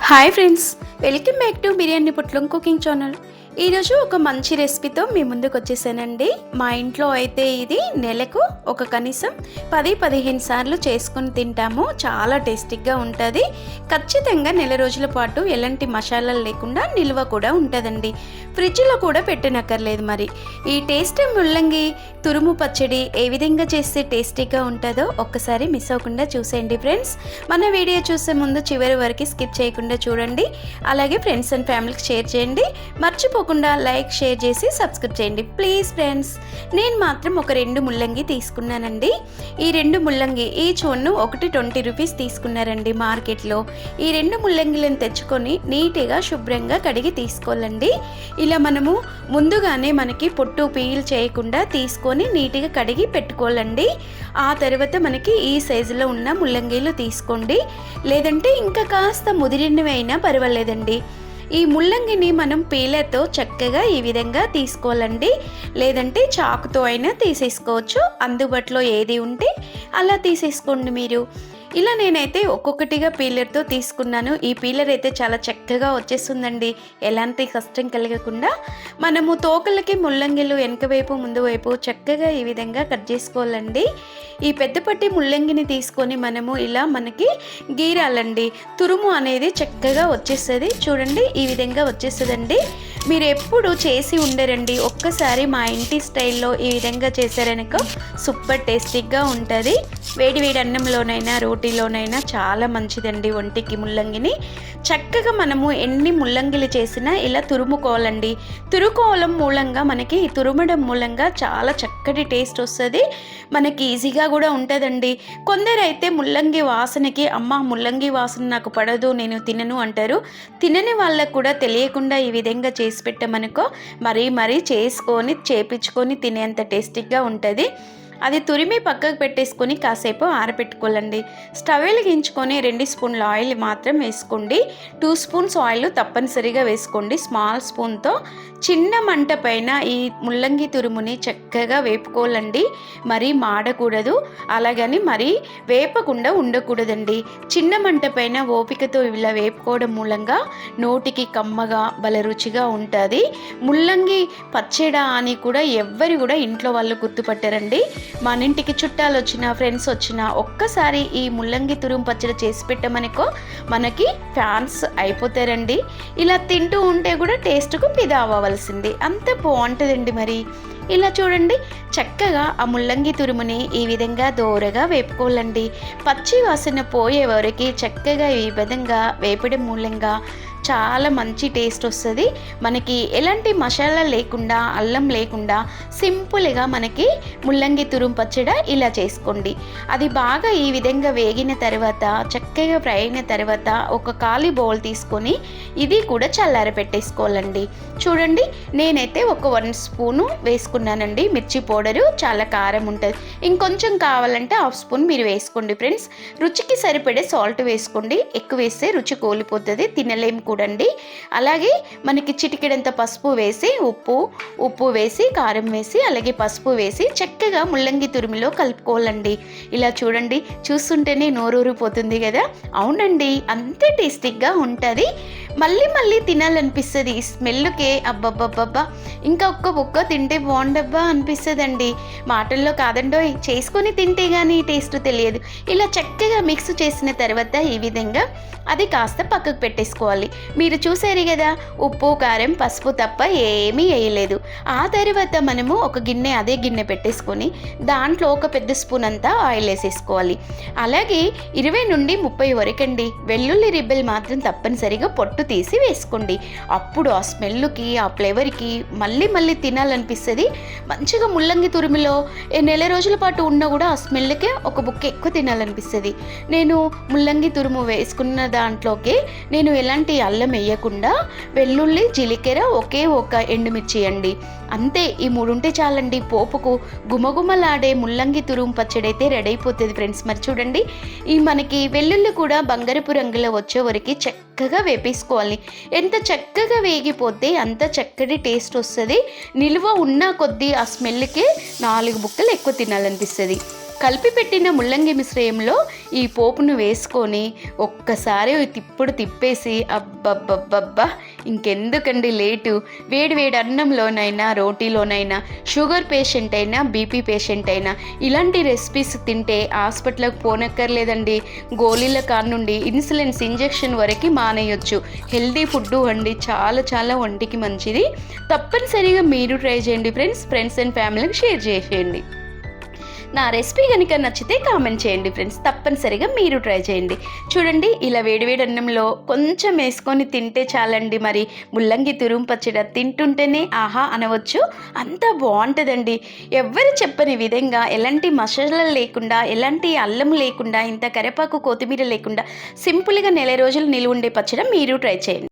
Hi friends, welcome back to biryani పొట్లం cooking channel. ఈరోజు ఒక మంచి రెసిపీతో మీ ముందుకు వచ్చేసానండి. మా ఇంట్లో అయితే ఇది నెలకు ఒక కనీసం 10-15 సార్లు చేసుకొని తింటాము. చాలా టేస్టీగా ఉంటుంది. ఖచ్చితంగా నెల రోజుల పాటు ఎలాంటి మసాలాలు లేకుండా నిల్వ కూడా ఉంటుందండి. ఫ్రిడ్జ్లో కూడా పెట్టనక్కర్లేదు. మరి ఈ టేస్టీ ముల్లంగి తురుము పచ్చడి ఏ విధంగా చేస్తే టేస్టీగా ఉంటుందో ఒక్కసారి మిస్ అవ్వకుండా చూసేయండి ఫ్రెండ్స్. మన వీడియో చూసే ముందు చివరి వరకు స్కిప్ చేయకుండా చూడండి. అలాగే ఫ్రెండ్స్ అండ్ ఫ్యామిలీకి షేర్ చేయండి. మర్చిపోకుండా లైక్, షేర్ చేసి సబ్స్క్రైబ్ చేయండి ప్లీజ్ ఫ్రెండ్స్. నేను మాత్రం ఒక 2 ముల్లంగి తీసుకున్నానండి. ఈ 2 ముల్లంగి ఈచ్ వన్ ఒకటి 20 రూపీస్ తీసుకున్నారండి మార్కెట్లో. ఈ 2 ముల్లంగిలను తెచ్చుకొని నీట్గా శుభ్రంగా కడిగి తీసుకోవాలండి. ఇలా మనము ముందుగానే మనకి పొట్టు పీల్ చేయకుండా తీసుకొని నీట్గా కడిగి పెట్టుకోవాలండి. ఆ తర్వాత మనకి ఈ సైజులో ఉన్న ముల్లంగీలు తీసుకోండి. లేదంటే ఇంకా కాస్త ముదిరినవి అయినా పర్వాలేదండి. ఈ ముల్లంగిని మనం పీలర్తో చక్కగా ఈ విధంగా తీసుకోవాలండి. లేదంటే చాకుతో అయినా తీసేసుకోవచ్చు. అందుబాటులో ఏది ఉంటే అలా తీసేసుకోండి మీరు. ఇలా నేనైతే ఒక్కొక్కటిగా పీలర్తో తీసుకున్నాను. ఈ పీలర్ అయితే చాలా చక్కగా వచ్చేస్తుందండి. ఎలాంటి కష్టం కలగకుండా మనము తోకలకి ముల్లంగిలు వెనక వైపు ముందు వైపు చక్కగా ఈ విధంగా కట్ చేసుకోవాలండి. ఈ పెద్దపట్టి ముల్లంగిని తీసుకొని మనము ఇలా మనకి గీరాలండి. తురుము అనేది చక్కగా వచ్చేస్తుంది. చూడండి, ఈ విధంగా వచ్చేస్తుందండి. మీరు ఎప్పుడు చేసి ఉండరండి. ఒక్కసారి మా ఇంటి స్టైల్లో ఈ విధంగా చేశారనుకో సూపర్ టేస్టీగా ఉంటుంది. వేడి వేడి అన్నంలోనైనా రోటీలోనైనా చాలా మంచిదండి ఒంటికి. ముల్లంగిని చక్కగా మనము ఎన్ని ముల్లంగిలు చేసినా ఇలా తురుముకోవాలండి. తురుకోవడం మూలంగా మనకి ఈ తురుమడం మూలంగా చాలా చక్కటి టేస్ట్ వస్తుంది. మనకి ఈజీగా కూడా ఉంటుందండి. కొందరైతే ముల్లంగి వాసనకి అమ్మ ముల్లంగి వాసన నాకు పడదు, నేను తినను అంటారు. తినని వాళ్ళకు కూడా తెలియకుండా ఈ విధంగా చేసి పెట్టమనుకో మరీ చేసుకొని చేపించుకొని తినేంత టేస్టీగా ఉంటుంది. అది తురిమి పక్కకు పెట్టేసుకొని కాసేపు ఆరబెట్టుకోవాలండి. స్టవ్ వెలిగించుకొని 2 స్పూన్ల ఆయిల్ మాత్రం వేసుకోండి. 2 స్పూన్స్ ఆయిల్ తప్పనిసరిగా వేసుకోండి. స్మాల్ స్పూన్తో చిన్న మంట పైన ఈ ముల్లంగి తురుముని చక్కగా వేపుకోవాలండి. మరీ మాడకూడదు, అలాగని మరీ వేపకుండా ఉండకూడదండి. చిన్న మంట పైన ఓపికతో ఇలా వేపుకోవడం మూలంగా నోటికి కమ్మగా భలే రుచిగా ఉంటుంది. ముల్లంగి పచ్చడా అని కూడా ఎవ్వరు కూడా ఇంట్లో వాళ్ళు గుర్తుపట్టారండి. మన ఇంటికి చుట్టాలు వచ్చినా ఫ్రెండ్స్ వచ్చినా ఒక్కసారి ఈ ముల్లంగి తురుము పచ్చడి చేసి పెట్టమనుకో మనకి ఫ్యాన్స్ అయిపోతారండి. ఇలా తింటూ ఉంటే కూడా టేస్ట్కు ఫిదా అవ్వవలసింది, అంత బాగుంటుందండి. మరి ఇలా చూడండి, చక్కగా ఆ ముల్లంగి తురుముని ఈ విధంగా దోరగా వేపుకోవాలండి. పచ్చి వాసన పోయే వరకు చక్కగా ఈ విధంగా వేపడం మూలంగా చాలా మంచి టేస్ట్ వస్తుంది. మనకి ఎలాంటి మసాలా లేకుండా, అల్లం లేకుండా సింపుల్గా మనకి ముల్లంగి తురుము పచ్చడి ఇలా చేసుకోండి. అది బాగా ఈ విధంగా వేగిన తర్వాత చక్కగా ఫ్రై అయిన తర్వాత ఒక ఖాళీ బౌల్ తీసుకొని ఇది కూడా చల్లార పెట్టేసుకోవాలండి. చూడండి, నేనైతే ఒక 1 స్పూను వేసుకున్నానండి. మిర్చి పౌడరు చాలా కారం ఉంటుంది. ఇంకొంచెం కావాలంటే 1/2 స్పూన్ మీరు వేసుకోండి ఫ్రెండ్స్. రుచికి సరిపడే సాల్ట్ వేసుకోండి. ఎక్కువ వేస్తే రుచి కోల్పోతుంది, తినలేము కూడండి. అలాగే మనకి చిటికెడంత పసుపు వేసి ఉప్పు వేసి కారం వేసి అలాగే పసుపు వేసి చక్కగా ముల్లంగి తురుములో కలుపుకోవాలండి. ఇలా చూడండి, చూస్తుంటేనే నోరూరిపోతుంది కదా. అవునండి, అంతే టేస్టీగా ఉంటుంది. మళ్ళీ తినాలనిపిస్తుంది. ఈ స్మెల్కే అబ్బబ్బబ్బబ్బా ఇంకా ఒక్క బుక్క తింటే బాగుండబ్బా అనిపిస్తుందండి. మాటల్లో కాదండోయ్, చేసుకొని తింటే కానీ టేస్ట్ తెలియదు. ఇలా చక్కగా మిక్స్ చేసిన తర్వాత ఈ విధంగా అది కాస్త పక్కకు పెట్టేసుకోవాలి. మీరు చూసారు కదా, ఉప్పు కారం పసుపు తప్ప ఏమీ వేయలేదు. ఆ తర్వాత మనము ఒక గిన్నె, అదే గిన్నె పెట్టేసుకొని దాంట్లో ఒక పెద్ద స్పూన్ అంతా ఆయిల్ వేసేసుకోవాలి. అలాగే 20 నుండి 30 వరకండి వెల్లుల్లి రిబ్బలు మాత్రం తప్పనిసరిగా పొట్టు తీసి వేసుకోండి. అప్పుడు ఆ స్మెల్కి ఆ ఫ్లేవర్కి మళ్ళీ తినాలనిపిస్తుంది. మంచిగా ముల్లంగి తురుములో నెల రోజుల పాటు ఉన్నా కూడా ఆ స్మెల్కే ఒక బుక్క ఎక్కువ తినాలనిపిస్తుంది. నేను ముల్లంగి తురుము వేసుకున్న దాంట్లోకి నేను ఎలాంటి అల్లం వేయకుండా వెల్లుల్లి, జీలకర్ర, ఒకే ఒక ఎండుమిర్చి అండి, అంతే. ఈ 3 ఉంటే చాలండి. పోపుకు గుమగుమలాడే ముల్లంగి తురుము పచ్చడి అయితే రెడీ అయిపోతుంది ఫ్రెండ్స్. మరి చూడండి, ఈ మనకి వెల్లుల్లి కూడా బంగారపు రంగులో వచ్చే వరకు చక్కగా వేపేసుకోవాలి. ఎంత చక్కగా వేగిపోతే అంత చక్కటి టేస్ట్ వస్తుంది. నిల్వ ఉన్న కొద్దీ ఆ స్మెల్కి 4 బుక్కలు ఎక్కువ తినాలనిపిస్తుంది. కలిపి పెట్టిన ముల్లంగి మిశ్రయంలో ఈ పోపును వేసుకొని ఒక్కసారి తిప్పేసి అబ్బబ్బబ్బబ్బా ఇంకెందుకండి లేటు, వేడి వేడి అన్నంలోనైనా రోటీలోనైనా షుగర్ పేషెంట్ అయినా బీపీ పేషెంట్ అయినా ఇలాంటి రెసిపీస్ తింటే హాస్పిటల్కి పోనక్కర్లేదండి. గోళీల కానుండి ఇన్సులిన్స్ ఇంజెక్షన్ వరకు మానేయొచ్చు. హెల్దీ ఫుడ్ అండి, చాలా చాలా ఒంటికి మంచిది. తప్పనిసరిగా మీరు ట్రై చేయండి ఫ్రెండ్స్ అండ్ ఫ్యామిలీకి షేర్ చేసేయండి. నా రెసిపీ కనుక నచ్చితే కామెంట్ చేయండి ఫ్రెండ్స్. తప్పనిసరిగా మీరు ట్రై చేయండి. చూడండి, ఇలా వేడివేడి అన్నంలో కొంచెం వేసుకొని తింటే చాలండి. మరి ముల్లంగి తురుము పచ్చడి తింటుంటేనే ఆహా అనవచ్చు, అంత బాగుంటుందండి. ఎవ్వరు చెప్పని విధంగా ఎలాంటి మసాలాలు లేకుండా, ఎలాంటి అల్లం లేకుండా, ఇంత కరివేపాకు కొత్తిమీర లేకుండా సింపుల్గా నెల రోజులు నిలువ ఉండే పచ్చడి మీరు ట్రై చేయండి.